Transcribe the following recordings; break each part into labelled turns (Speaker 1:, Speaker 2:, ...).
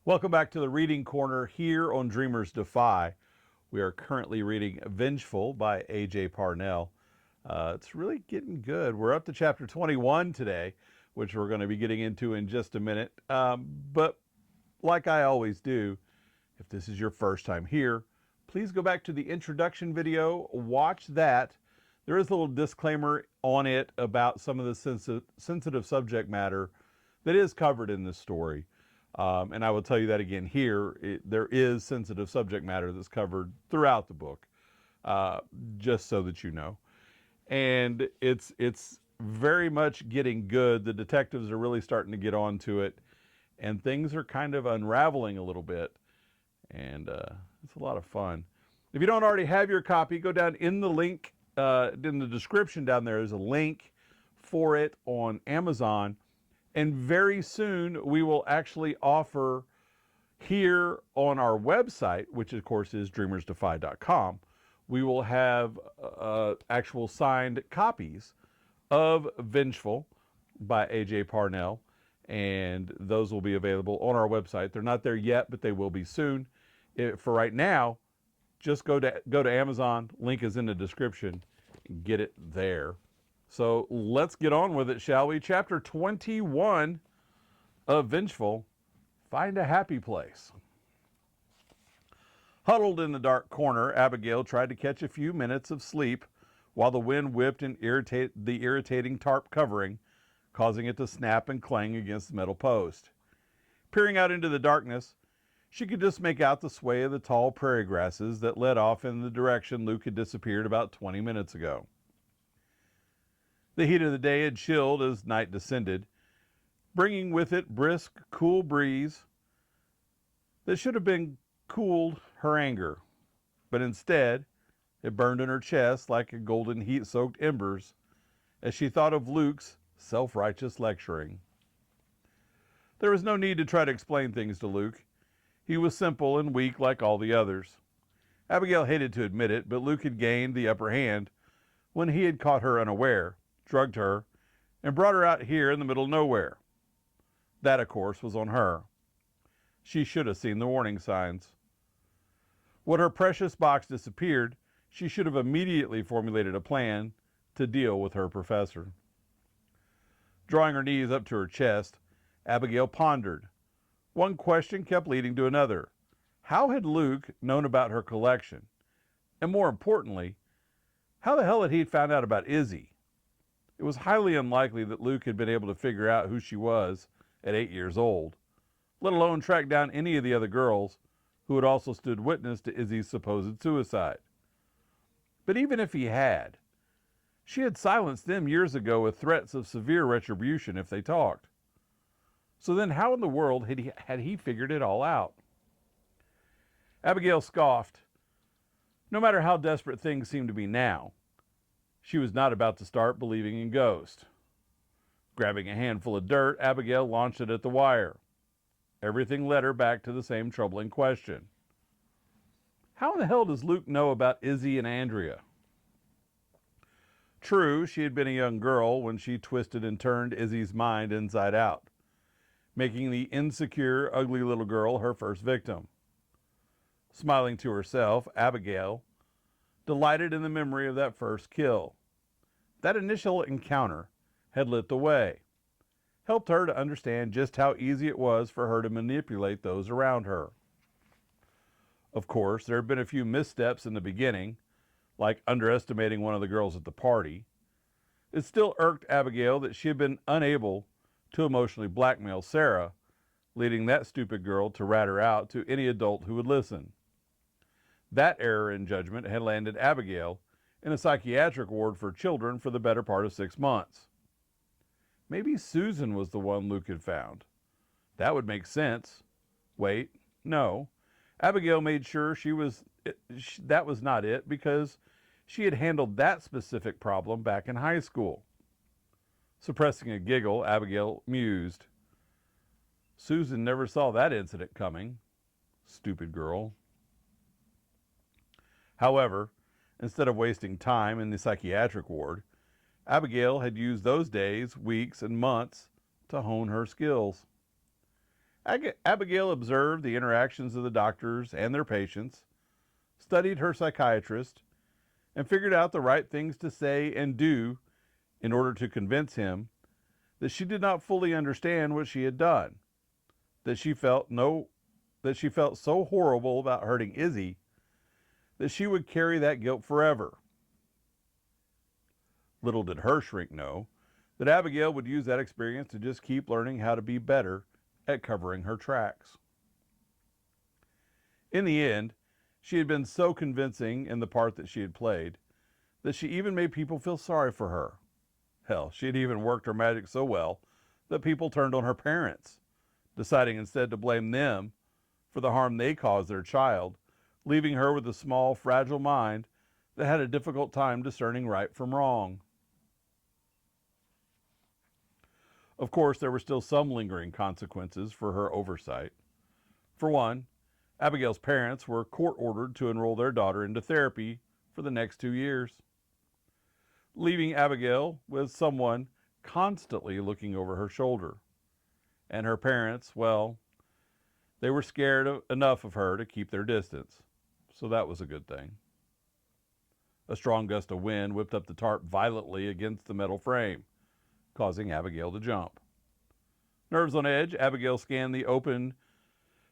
Speaker 1: Welcome back to the Reading Corner here on Dreamers Defy. We are currently reading Vengeful by AJ Parnell. It's really getting good. We're up to chapter 21 today, which we're going to be getting into in just a minute. But like I always do, if this is your first time here, please go back to the introduction video, watch that. There is a little disclaimer on it about some of the sensitive subject matter that is covered in this story. And I will tell you that again here. There is sensitive subject matter that's covered throughout the book, just so that you know. And it's very much getting good. The detectives are really starting to get onto it, and things are kind of unraveling a little bit. And it's a lot of fun. If you don't already have your copy, go down in the link, in the description down there is a link for it on Amazon. And very soon we will actually offer here on our website, which of course is dreamersdefy.com, we will have actual signed copies of Vengeful by AJ Parnell, and those will be available on our website. They're not there yet, but they will be soon. For right now, just go to Amazon. Link is in the description. Get it there. So let's get on with it, shall we? Chapter 21 of Vengeful, Find a Happy Place. Huddled in the dark corner, Abigail tried to catch a few minutes of sleep while the wind whipped and the irritating tarp covering, causing it to snap and clang against the metal post. Peering out into the darkness, she could just make out the sway of the tall prairie grasses that led off in the direction Luke had disappeared about 20 minutes ago. The heat of the day had chilled as night descended, bringing with it brisk, cool breeze that should have been cooled her anger, but instead it burned in her chest like a golden heat-soaked embers as she thought of Luke's self-righteous lecturing. There was no need to try to explain things to Luke. He was simple and weak like all the others. Abigail hated to admit it, but Luke had gained the upper hand when he had caught her unaware, drugged her, and brought her out here in the middle of nowhere. That, of course, was on her. She should have seen the warning signs. When her precious box disappeared, she should have immediately formulated a plan to deal with her professor. Drawing her knees up to her chest, Abigail pondered. One question kept leading to another. How had Luke known about her collection? And more importantly, how the hell had he found out about Izzy? It was highly unlikely that Luke had been able to figure out who she was at 8 years old, let alone track down any of the other girls who had also stood witness to Izzy's supposed suicide. But even if he had, she had silenced them years ago with threats of severe retribution if they talked. So then how in the world had he figured it all out? Abigail scoffed. No matter how desperate things seemed to be now, she was not about to start believing in ghosts. Grabbing a handful of dirt, Abigail launched it at the wire. Everything led her back to the same troubling question. How in the hell does Luke know about Izzy and Andrea? True, she had been a young girl when she twisted and turned Izzy's mind inside out, making the insecure, ugly little girl her first victim. Smiling to herself, Abigail delighted in the memory of that first kill. That initial encounter had lit the way, helped her to understand just how easy it was for her to manipulate those around her. Of course, there had been a few missteps in the beginning, like underestimating one of the girls at the party. It still irked Abigail that she had been unable to emotionally blackmail Sarah, leading that stupid girl to rat her out to any adult who would listen. That error in judgment had landed Abigail in a psychiatric ward for children for the better part of 6 months. Maybe Susan was the one Luke had found. That would make sense. Wait, no. Abigail made sure that was not it because she had handled that specific problem back in high school. Suppressing a giggle, Abigail mused. Susan never saw that incident coming. Stupid girl. However, instead of wasting time in the psychiatric ward, Abigail had used those days, weeks, and months to hone her skills. Abigail observed the interactions of the doctors and their patients, studied her psychiatrist, and figured out the right things to say and do in order to convince him that she did not fully understand what she had done, that she felt so horrible about hurting Izzy that she would carry that guilt forever. Little did her shrink know that Abigail would use that experience to just keep learning how to be better at covering her tracks. In the end, she had been so convincing in the part that she had played that she even made people feel sorry for her. Hell, she had even worked her magic so well that people turned on her parents, deciding instead to blame them for the harm they caused their child, leaving her with a small, fragile mind that had a difficult time discerning right from wrong. Of course, there were still some lingering consequences for her oversight. For one, Abigail's parents were court-ordered to enroll their daughter into therapy for the next 2 years, leaving Abigail with someone constantly looking over her shoulder. And her parents, well, they were scared enough of her to keep their distance, so that was a good thing. A strong gust of wind whipped up the tarp violently against the metal frame, causing Abigail to jump. Nerves on edge, Abigail scanned the open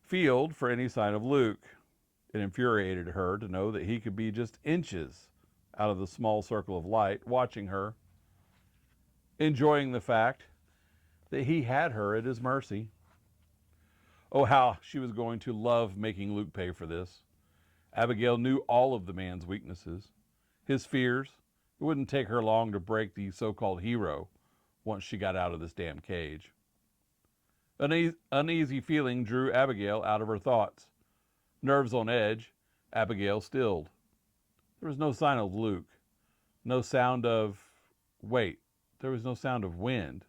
Speaker 1: field for any sign of Luke. It infuriated her to know that he could be just inches out of the small circle of light watching her, enjoying the fact that he had her at his mercy. Oh, how she was going to love making Luke pay for this. Abigail knew all of the man's weaknesses, his fears. It wouldn't take her long to break the so-called hero once she got out of this damn cage. An uneasy feeling drew Abigail out of her thoughts. Nerves on edge, Abigail stilled. There was no sign of Luke. No sound of... Wait, there was no sound of wind.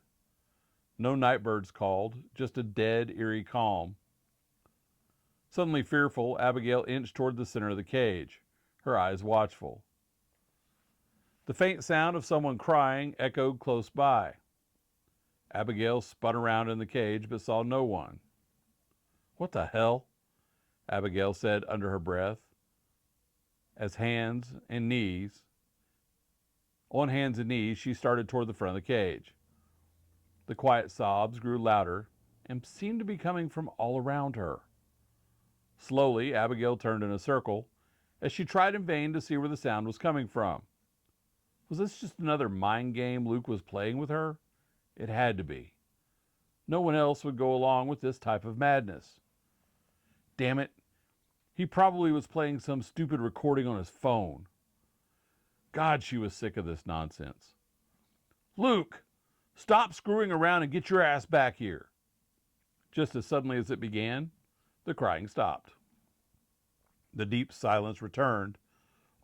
Speaker 1: No night birds called, just a dead, eerie calm. Suddenly fearful, Abigail inched toward the center of the cage, her eyes watchful. The faint sound of someone crying echoed close by. Abigail spun around in the cage but saw no one. "What the hell?" Abigail said under her breath, on hands and knees, she started toward the front of the cage. The quiet sobs grew louder and seemed to be coming from all around her. Slowly, Abigail turned in a circle as she tried in vain to see where the sound was coming from. Was this just another mind game Luke was playing with her? It had to be. No one else would go along with this type of madness. Damn it. He probably was playing some stupid recording on his phone. God, she was sick of this nonsense. "Luke, stop screwing around and get your ass back here." Just as suddenly as it began, the crying stopped. The deep silence returned,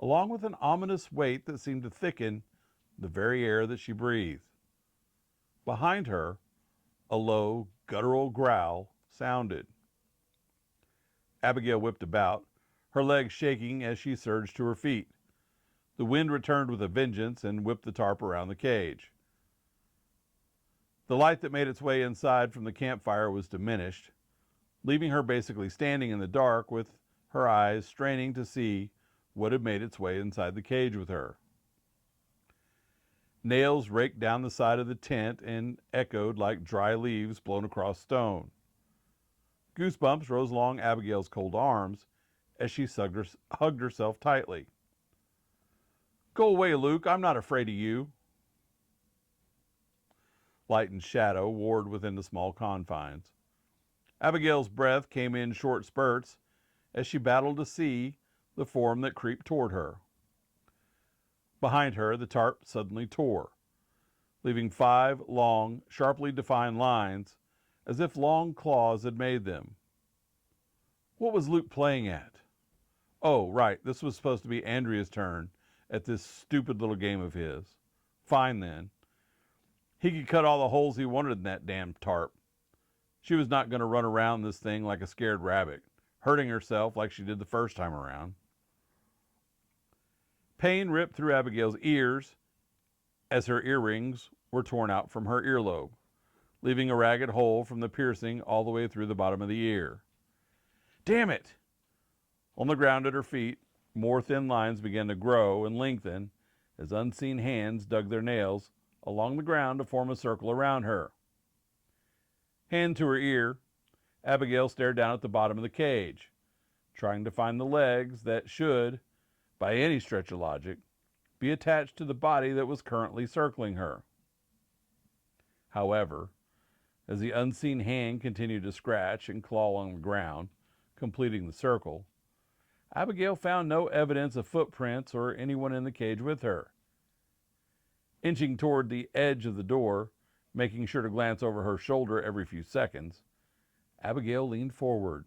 Speaker 1: along with an ominous weight that seemed to thicken the very air that she breathed. Behind her, a low, guttural growl sounded. Abigail whipped about, her legs shaking as she surged to her feet. The wind returned with a vengeance and whipped the tarp around the cage. The light that made its way inside from the campfire was diminished, leaving her basically standing in the dark with her eyes straining to see what had made its way inside the cage with her. Nails raked down the side of the tent and echoed like dry leaves blown across stone. Goosebumps rose along Abigail's cold arms as she hugged herself tightly. "Go away, Luke. I'm not afraid of you." Light and shadow warred within the small confines. Abigail's breath came in short spurts as she battled to see the form that creeped toward her. Behind her, the tarp suddenly tore, leaving 5 long, sharply defined lines, as if long claws had made them. What was Luke playing at? Oh, right, this was supposed to be Andrea's turn at this stupid little game of his. Fine, then. He could cut all the holes he wanted in that damn tarp. She was not going to run around this thing like a scared rabbit, hurting herself like she did the first time around. Pain ripped through Abigail's ears as her earrings were torn out from her earlobe, leaving a ragged hole from the piercing all the way through the bottom of the ear. Damn it! On the ground at her feet, more thin lines began to grow and lengthen as unseen hands dug their nails along the ground to form a circle around her. Hand to her ear, Abigail stared down at the bottom of the cage, trying to find the legs that should, by any stretch of logic, be attached to the body that was currently circling her. However, as the unseen hand continued to scratch and claw along the ground, completing the circle, Abigail found no evidence of footprints or anyone in the cage with her. Inching toward the edge of the door, making sure to glance over her shoulder every few seconds, Abigail leaned forward.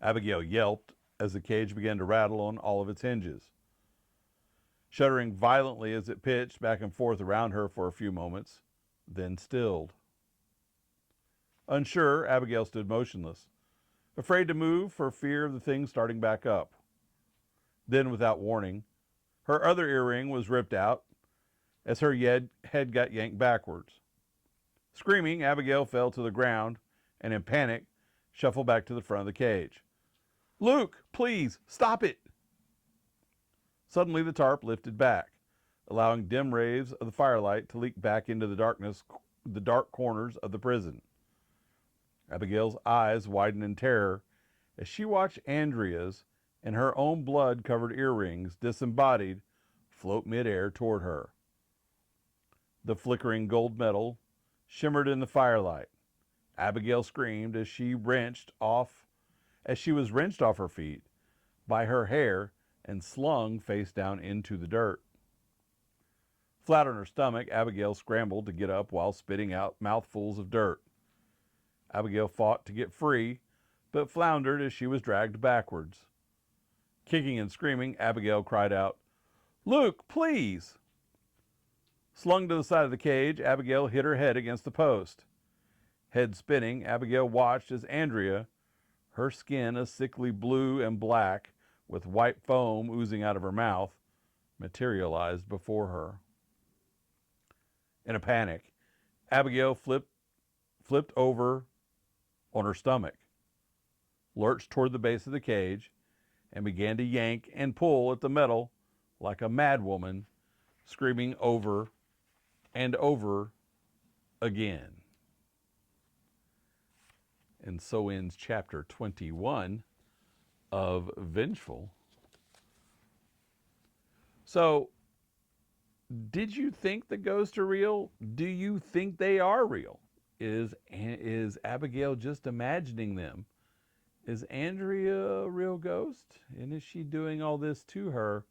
Speaker 1: Abigail yelped as the cage began to rattle on all of its hinges. Shuddering violently as it pitched back and forth around her for a few moments, then stilled. Unsure, Abigail stood motionless, afraid to move for fear of the thing starting back up. Then, without warning, her other earring was ripped out as her head got yanked backwards. Screaming, Abigail fell to the ground and, in panic, shuffled back to the front of the cage. "Luke, please, stop it!" Suddenly the tarp lifted back, allowing dim rays of the firelight to leak back into the dark corners of the prison. Abigail's eyes widened in terror as she watched Andrea's and her own blood-covered earrings, disembodied, float midair toward her. The flickering gold metal shimmered in the firelight. Abigail screamed as she was wrenched off her feet by her hair and slung face down into the dirt. Flat on her stomach, Abigail scrambled to get up while spitting out mouthfuls of dirt. Abigail fought to get free, but floundered as she was dragged backwards. Kicking and screaming, Abigail cried out, "Luke, please!" Slung to the side of the cage, Abigail hit her head against the post. Head spinning, Abigail watched as Andrea, her skin a sickly blue and black with white foam oozing out of her mouth, materialized before her. In a panic, Abigail flipped over on her stomach, lurched toward the base of the cage, and began to yank and pull at the metal like a madwoman, screaming over and over again. And so ends chapter 21 of Vengeful. So, did you think the ghosts are real? Do you think they are real? Is Abigail just imagining them? Is Andrea a real ghost? And is she doing all this to her?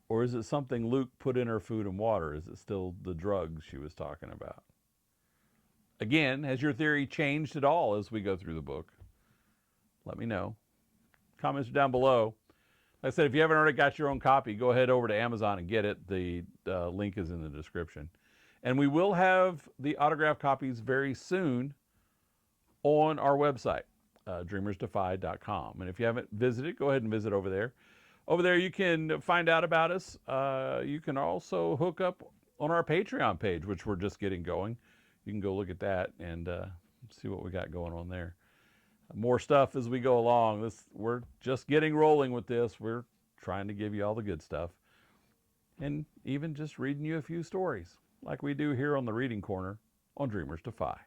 Speaker 1: Or is it something Luke put in her food and water? Is it still the drugs she was talking about? Again, has your theory changed at all as we go through the book? Let me know. Comments are down below. Like I said, if you haven't already got your own copy, go ahead over to Amazon and get it. The link is in the description. And we will have the autographed copies very soon on our website, dreamersdefy.com. And if you haven't visited, go ahead and visit over there. Over there, you can find out about us. You can also hook up on our Patreon page, which we're just getting going. You can go look at that and see what we got going on there. More stuff as we go along. We're just getting rolling with this. We're trying to give you all the good stuff. And even just reading you a few stories, like we do here on the Reading Corner on Dreamers Defy.